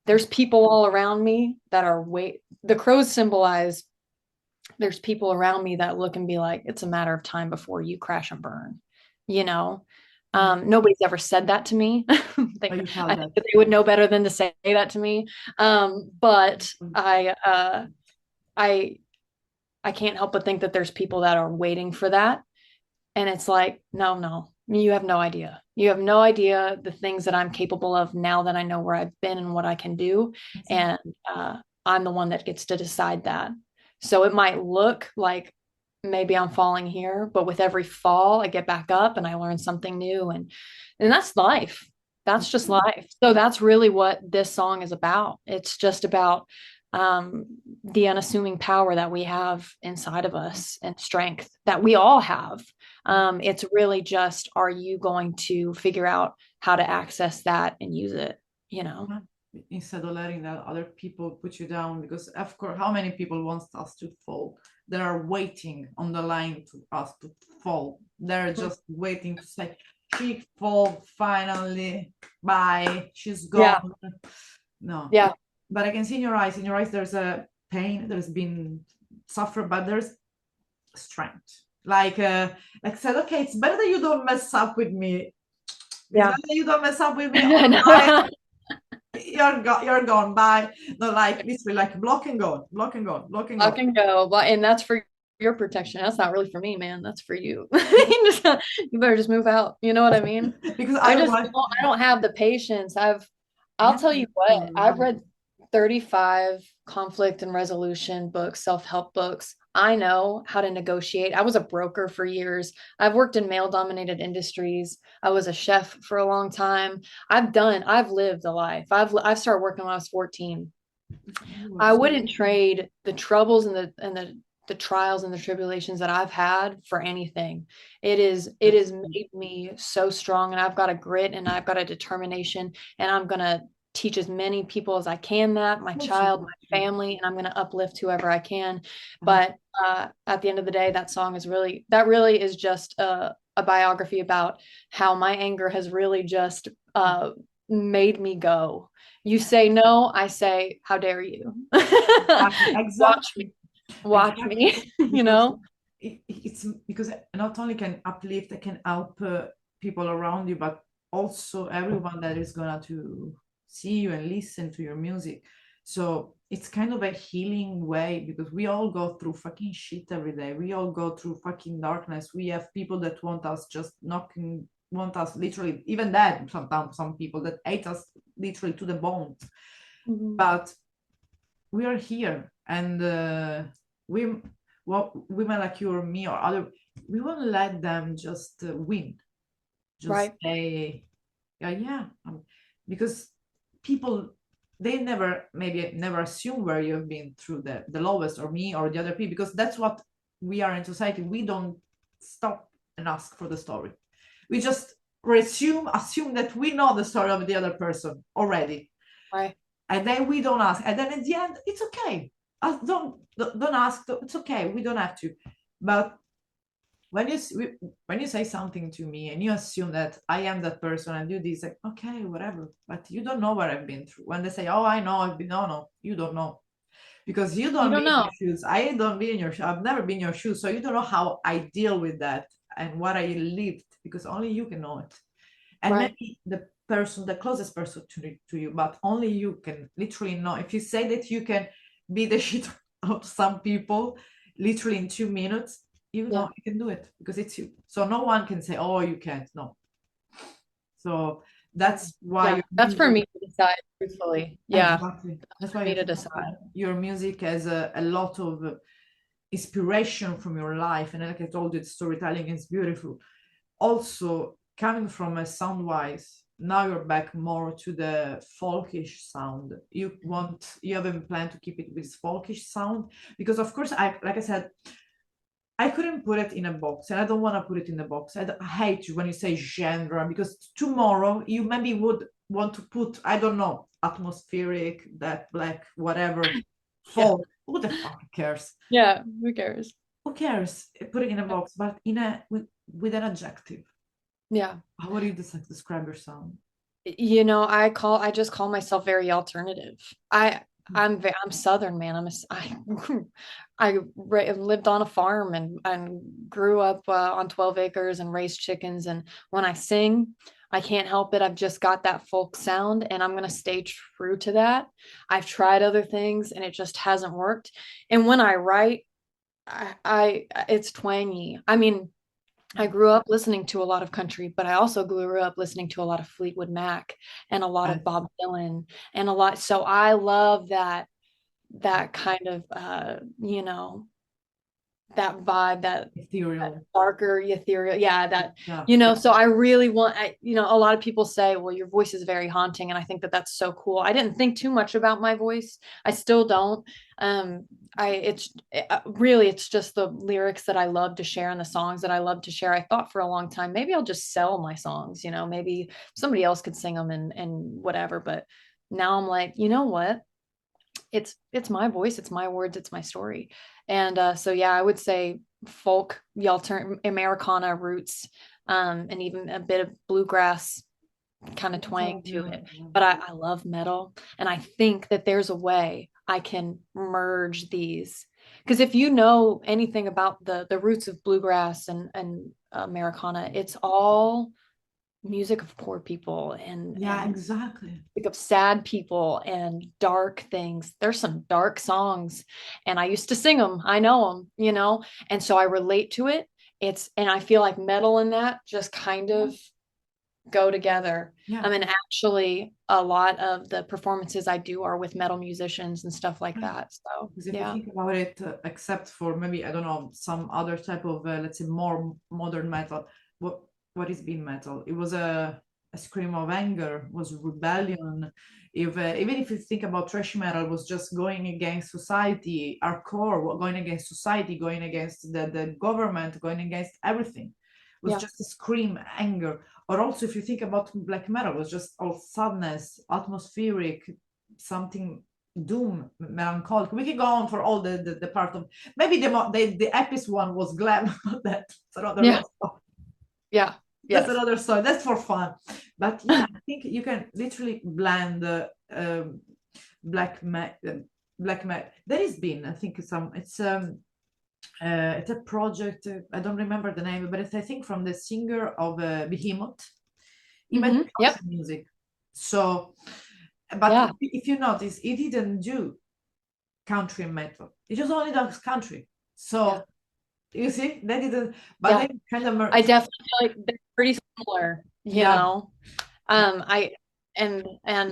there's people all around me that are the crows symbolize, there's people around me that look and be like, it's a matter of time before you crash and burn, you know. Nobody's ever said that to me. I think that they would know better than to say that to me. But I can't help but think that there's people that are waiting for that. And it's like, no, you have no idea. You have no idea the things that I'm capable of now that I know where I've been and what I can do. And I'm the one that gets to decide that. So it might look like maybe I'm falling here, but with every fall, I get back up and I learn something new. And that's life. That's just life. So that's really what this song is about. It's just about the unassuming power that we have inside of us and strength that we all have. It's really just, are you going to figure out how to access that and use it,
instead of letting that other people put you down? Because of course, how many people want us to fall? They are waiting on the line to us to fall. They're just waiting to say, she fall finally, bye, she's gone. Yeah. No.
Yeah.
But I can see in your eyes there's a pain, there's been suffer, but there's strength. Like said, okay, it's better that you don't mess up with me. Yeah. You don't mess up with me. You're gone. Bye. No, like literally, like block and go. And
that's for your protection. That's not really for me, man. That's for you. You better just move out. You know what I mean? Because I don't have the patience. I'll tell you what, I've read 35 conflict and resolution books, self-help books. I know how to negotiate. I was a broker for years. I've worked in male-dominated industries. I was a chef for a long time. I've lived a life. I've started working when I was 14. I wouldn't trade the troubles and the trials and the tribulations that I've had for anything. It has made me so strong, and I've got a grit and I've got a determination, and I'm going to teach as many people as I can, that my child, my family, and I'm going to uplift whoever I can. But at the end of the day, that song is really is just a biography about how my anger has really just made me go. You say no, I say, how dare you?
Exactly.
Watch me.
It's because not only can uplift, it can help people around you, but also everyone that is gonna to see you and listen to your music. So it's kind of a healing way, because we all go through fucking shit every day. We all go through fucking darkness. We have people that want us literally, even that, sometimes some people that hate us literally to the bone. Mm-hmm. But we are here, and women like you or me or other, we won't let them just win. Just say, because people, they never assume where you've been through the lowest, or me or the other people, because that's what we are in society. We don't stop and ask for the story. We just assume that we know the story of the other person already.
Right.
And then we don't ask. And then at the end, it's okay. Don't ask. It's okay. We don't have to. But when you say something to me and you assume that I am that person and do this, like, okay, whatever. But you don't know what I've been through. When they say, oh, I know, I've been, no, you don't know. Because you don't be in your shoes. I don't be in your shoes. I've never been in your shoes. So you don't know how I deal with that and what I lived, because only you can know it. And maybe the closest person to you, but only you can literally know. If you say that you can beat the shit out of some people literally in 2 minutes, you know you can do it, because it's you. So no one can say, oh, you can't. No. So that's why
that's for me to decide, truthfully. Yeah,
exactly. That's why
you to decide.
Your music has a lot of inspiration from your life, and like I told you, storytelling is beautiful. Also, coming from a sound wise, now you're back more to the folkish sound. You have a plan to keep it with folkish sound? Because of course, like I said, I couldn't put it in a box, and I don't want to put it in a box. I hate when you say genre, because tomorrow you maybe would want to put, I don't know, atmospheric, that black, whatever, folk. Who the fuck cares?
Yeah, who cares?
Who cares? Put it in a box, but in a with an adjective.
Yeah.
How would you describe your sound?
You know, I just call myself very alternative. I'm Southern, man. I lived on a farm and grew up on 12 acres and raised chickens. And when I sing, I can't help it. I've just got that folk sound, and I'm gonna stay true to that. I've tried other things and it just hasn't worked. And when I write, I it's twangy. I mean, I grew up listening to a lot of country, but I also grew up listening to a lot of Fleetwood Mac and a lot of Bob Dylan and a lot. So I love that kind of you know, that vibe, that
Ethereal.
darker ethereal, yeah, that
Yeah.
you know. So I really want, you know, a lot of people say, well, your voice is very haunting, and I think that that's so cool. I didn't think too much about my voice. I still don't. Really, it's just the lyrics that I love to share and the songs that I love to share. I thought for a long time maybe I'll just sell my songs, you know, maybe somebody else could sing them and whatever. But now I'm like, you know what, it's my voice, it's my words, it's my story. And so yeah, I would say folk, the alternate Americana roots, and even a bit of bluegrass kind of twang to it. But I love metal, and I think that there's a way I can merge these. Because if you know anything about the roots of bluegrass and Americana, it's all music of poor people and
Exactly.
music of sad people and dark things. There's some dark songs, and I used to sing them. I know them, you know, and so I relate to it. And I feel like metal and that just kind of go together. I mean, actually, a lot of the performances I do are with metal musicians and stuff like that. So,
because if you think about it, except for maybe, I don't know, some other type of, let's say, more modern metal, what is being metal? It was a scream of anger, was rebellion. If even if you think about thrash metal, was just going against society, hardcore, going against society, going against the government, going against everything. It was just a scream, anger. Or also, if you think about black metal, it was just all sadness, atmospheric, something doom, melancholic. We can go on for all the part of, maybe the epic one was glam, but that's another stuff.
Yeah.
That's another story. That's for fun. But yeah, I think you can literally blend black metal. There has been, I think, it's a project. I don't remember the name, but it's, I think, from the singer of Behemoth. He made country music. So, but if you notice, he didn't do country and metal. He just only does country. So you see, they didn't. But they kind of.
I definitely feel like they're pretty similar. You know, and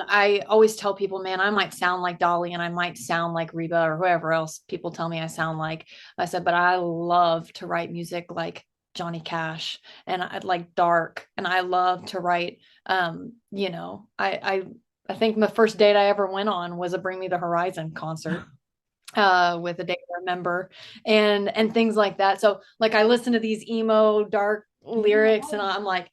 I always tell people, man, I might sound like Dolly and I might sound like Reba or whoever else people tell me I sound like. I said, but I love to write music like Johnny Cash, and I like dark, and I love to write. You know, I think the first date I ever went on was a Bring Me the Horizon concert. With a day to remember and things like that. So like I listen to these emo dark lyrics and I'm like,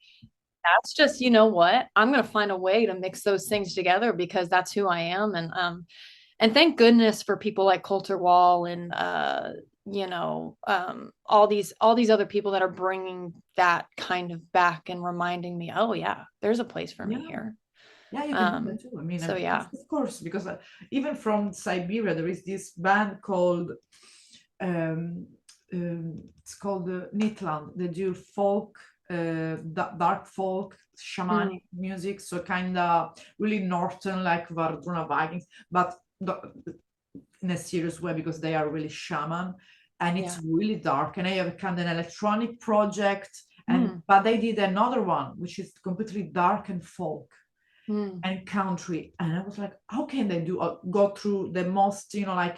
that's just, you know what, I'm gonna find a way to mix those things together because that's who I am. And thank goodness for people like Coulter Wall and you know, all these other people that are bringing that kind of back and reminding me, oh yeah, there's a place for me here.
Yeah, you can do that too. I mean,
so
of course, because even from Siberia, there is this band called it's called Nitland. They do folk, dark folk, shamanic music, so kind of really northern, like Vardruna Vikings, but in a serious way because they are really shaman, and it's really dark. And I have kind of an electronic project, and but they did another one which is completely dark and folk. And country, and I was like, how can they go through the most, you know, like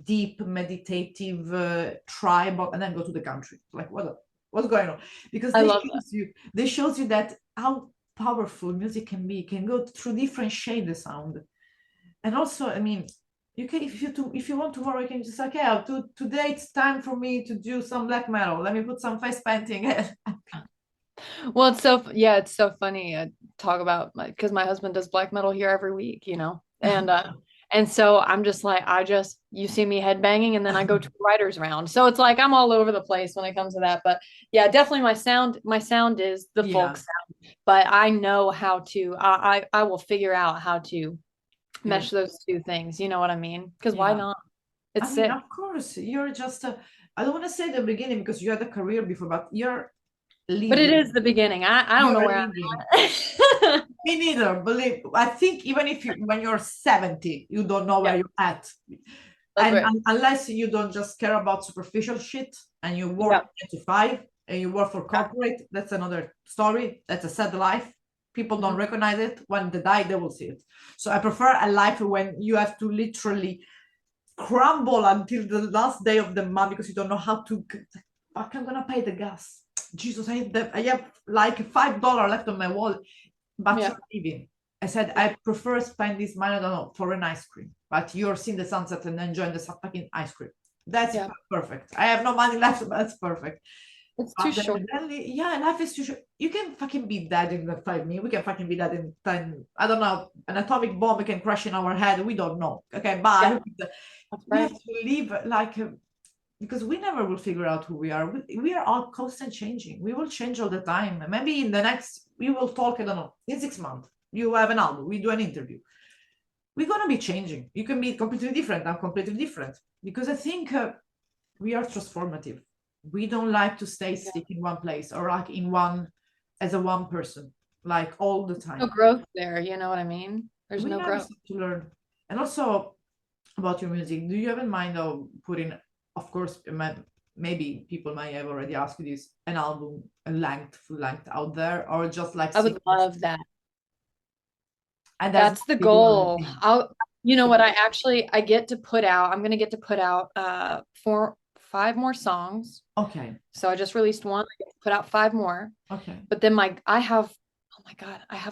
deep meditative tribal, and then go to the country? Like, what's going on? Because they shows you that how powerful music can be. It can go through different shades of sound. And also, I mean, you can, if you want tomorrow, you can just like, yeah, today it's time for me to do some black metal. Let me put some face painting.
Well, it's so funny. Talk about because my husband does black metal here every week, and so I'm just like, you see me headbanging, and then I go to a writer's round. So it's like I'm all over the place when it comes to that. But yeah, definitely my sound is the folk sound, but I know how to, I will figure out how to mesh those two things. You know what I mean? Because why not? It's sick.
Of course, you're just, I don't want to say the beginning because you had a career before, but you're leading.
But it is the beginning. I don't know where I'm
at. Me neither. Believe. I think even when you're 70, you don't know where you're at. And unless you don't just care about superficial shit and you work 9 to 5 and you work for corporate, that's another story. That's a sad life. People don't recognize it. When they die, they will see it. So I prefer a life when you have to literally crumble until the last day of the month because you don't know how to. Fuck, I'm gonna pay the gas. Jesus, I have like $5 left on my wallet, but you're leaving. I said I prefer spend this money, I don't know, for an ice cream. But you're seeing the sunset and enjoying the fucking ice cream. That's perfect. I have no money left, but that's perfect.
It's too short.
Life is too short. You can fucking be dead in 5 minutes. We can fucking be dead in 10. I don't know. An atomic bomb can crash in our head. We don't know. Okay, but we have to live like. Because we never will figure out who we are. We are all constant changing. We will change all the time. Maybe in the next, we will talk, I don't know, in 6 months, you have an album, we do an interview. We're going to be changing. You can be completely different. I'm completely different. Because I think we are transformative. We don't like to stay stick in one place or like as a one person, like all the time.
No growth there, you know what I mean? There's no growth
to learn. And also about your music, do you have in mind of putting, of course, maybe people might have already asked you this, an album, full length out there, or just like
I would love that.
And
that's the goal. You know what, I get to put out, I'm going to get to put out 5 more songs.
Okay.
So I just released one, I get to put out 5 more.
Okay.
But then I have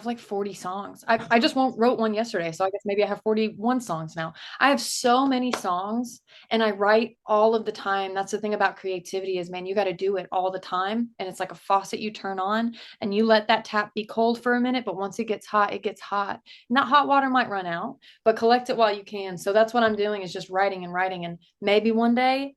like 40 songs. I just wrote one yesterday. So I guess maybe I have 41 songs now. I have so many songs and I write all of the time. That's the thing about creativity is, man, you got to do it all the time. And it's like a faucet you turn on and you let that tap be cold for a minute. But once it gets hot, it gets hot. And that hot water might run out, but collect it while you can. So that's what I'm doing is just writing and writing. And maybe one day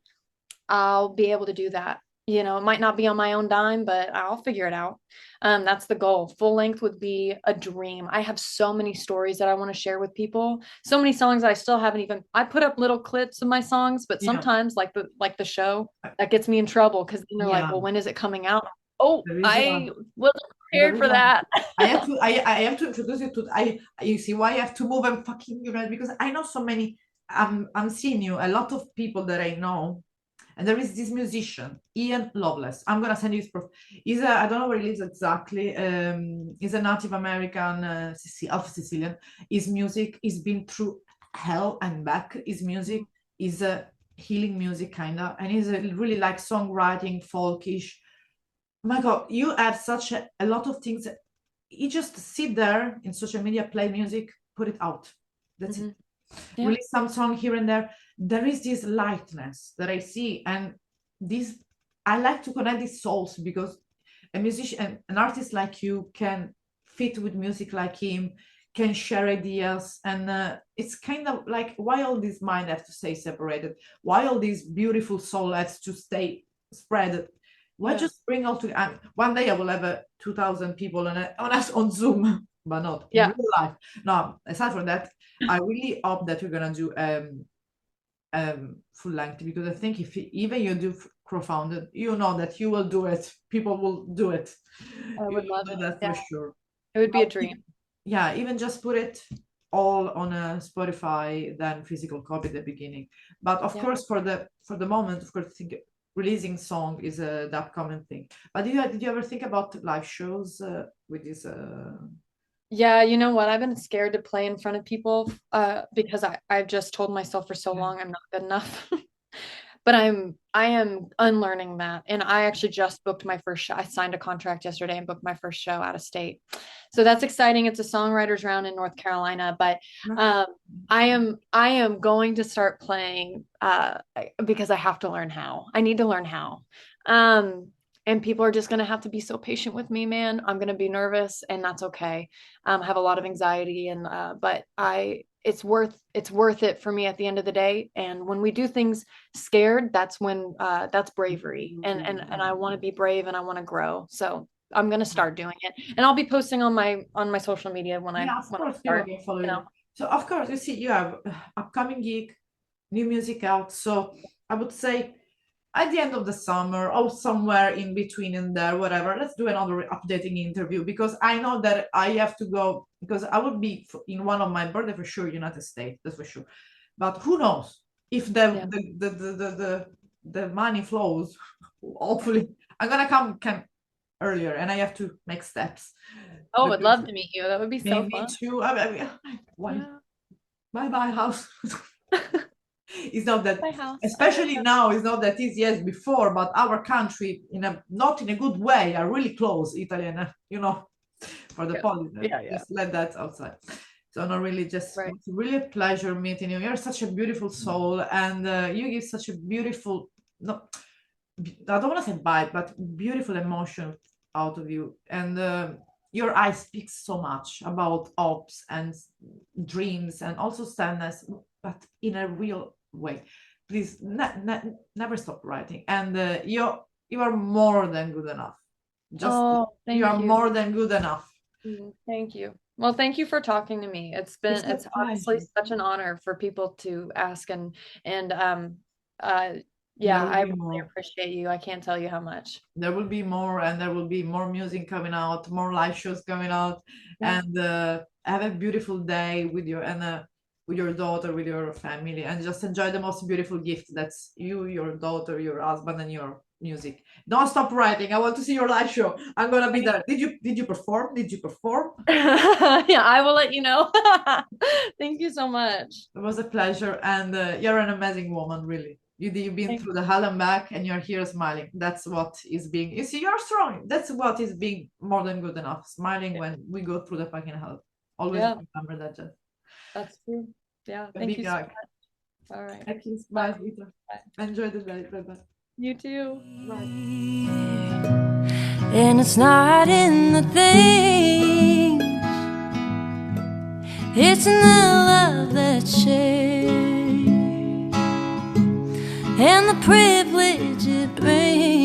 I'll be able to do that. You know, it might not be on my own dime, but I'll figure it out. That's the goal. Full length would be a dream. I have so many stories that I want to share with people. So many songs that I still haven't even. I put up little clips of my songs, but sometimes, like the show, that gets me in trouble because then they're like, "Well, when is it coming out?" Oh, I wasn't prepared for that.
I have to introduce you to. You see why I have to move and fucking because I know so many. I'm seeing you. A lot of people that I know. And there is this musician, Ian Loveless. I'm gonna send you his I don't know where he lives exactly. He's a Native American, Alpha Sicilian. His music is been through hell and back. His music is a healing music kinda, and he's really like songwriting, folkish. My God, you have such a lot of things. You just sit there in social media, play music, put it out. That's it. Yeah. Release some song here and there. There is this lightness that I see, and I like to connect these souls because a musician, an artist like you can fit with music like him, can share ideas, and it's kind of like why all this mind have to stay separated? Why all these beautiful soul has to stay spread? Why just bring all together? One day I will have 2,000 people on Zoom, but not in real life. No, aside from that, I really hope that we're gonna do full length because I think if even you do crowdfunded, you know that you will do it. People will do it.
I would love
that for sure.
It would be a dream.
Yeah, even just put it all on a Spotify, then physical copy at the beginning. But of course, for the moment, of course, I think releasing song is the upcoming thing. But did you ever think about live shows with this?
Yeah, you know what? I've been scared to play in front of people because I've just told myself for so long I'm not good enough. but I am unlearning that. And I actually just booked my first show. I signed a contract yesterday and booked my first show out of state. So that's exciting. It's a songwriters round in North Carolina, but I am going to start playing because I have to learn how. I need to learn how. And people are just going to have to be so patient with me, man. I'm going to be nervous, and that's okay. I have a lot of anxiety, and but it's worth it for me at the end of the day. And when we do things scared, that's when that's bravery. And I want to be brave, and I want to grow. So I'm going to start doing it, and I'll be posting on my social media when I start.
You know. So of course, you see, you have upcoming gig, new music out. So I would say, at the end of the summer or somewhere in between in there, whatever, let's do another updating interview, because I know that I have to go, because I would be in one of my birthday for sure, United States, that's for sure. But who knows if the money flows. Hopefully I'm gonna come earlier, and I have to make steps.
Oh, I'd love to meet you. That would be so fun.
Me too. Bye house. It's not that, especially now, it's not that easy as before, but our country, not in a good way, are really close, Italy, and for the politics. Just let that outside. So not really, just it's really a pleasure meeting you. You're such a beautiful soul, and you give such a beautiful, I don't want to say vibe, but beautiful emotion out of you. And your eyes speak so much about hopes and dreams, and also sadness, but in a real way. Please never stop writing, and you are more than good enough. You are more than good enough.
Thank you. Well, thank you for talking to me. It's honestly such an honor for people to ask, and I really appreciate you. I can't tell you how much.
There will be more, and there will be more music coming out, more live shows coming out, and have a beautiful day with your daughter, with your family, and just enjoy the most beautiful gift that's you, your daughter, your husband, and your music. Don't stop writing. I want to see your live show. I'm gonna be there. Did you perform?
Yeah, I will let you know. Thank you so much.
It was a pleasure, and you're an amazing woman, really. You've been through the hell and back, and you're here smiling. That's what is being, you see, you're strong. That's what is being more than good enough. Smiling when we go through the fucking hell. Always remember that, Jess.
That's true. Yeah, thank you so much. All right.
Thank you. Bye. Enjoy the day. Bye-bye.
You too. Bye.
And it's not in the things, it's in the love that's shared, and the privilege it brings.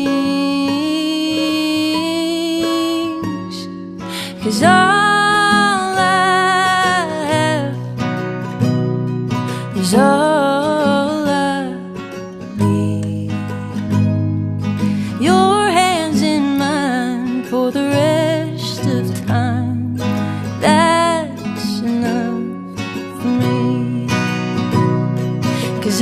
'Cause all I have is all I need. Your hands in mine for the rest of time. That's enough for me. 'Cause